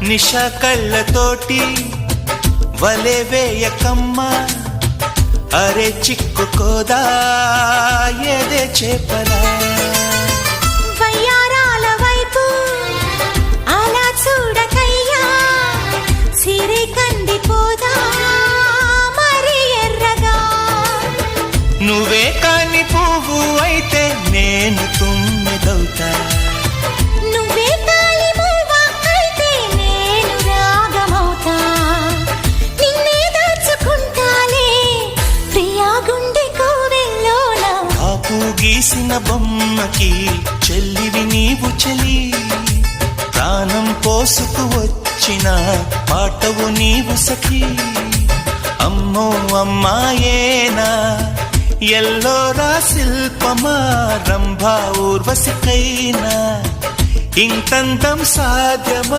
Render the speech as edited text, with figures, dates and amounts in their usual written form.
నిషా కళ్ళతోటి వలే వేయకమ్మా, అరే చిక్కుకోదా ఏదే చేపలా. వయ్యారాల వైపు అలా చూడకయ్యా, సిరి కందిపోదా మరి ఎర్రగా. నువ్వే కాని పువ్వు అయితే నేను తుమ్మెదవుతా, నువ్వే కాలి మూవ అయితే నేను రాగమవుతా. నిన్నే దాచుకుంటాలే ప్రియా గుండె కోవెల్లోన. కాపు గీసిన బొమ్మకి చెల్లివి నీవు చెలి, ప్రాణం పోసుకు వచ్చిన పాటవు నీవు సఖి. అమ్మో అమ్మాయేనా ఎల్లోరా శిల్పమా, రంభా ఊర్వశికైనా ఇంతంతం సాధ్యమా.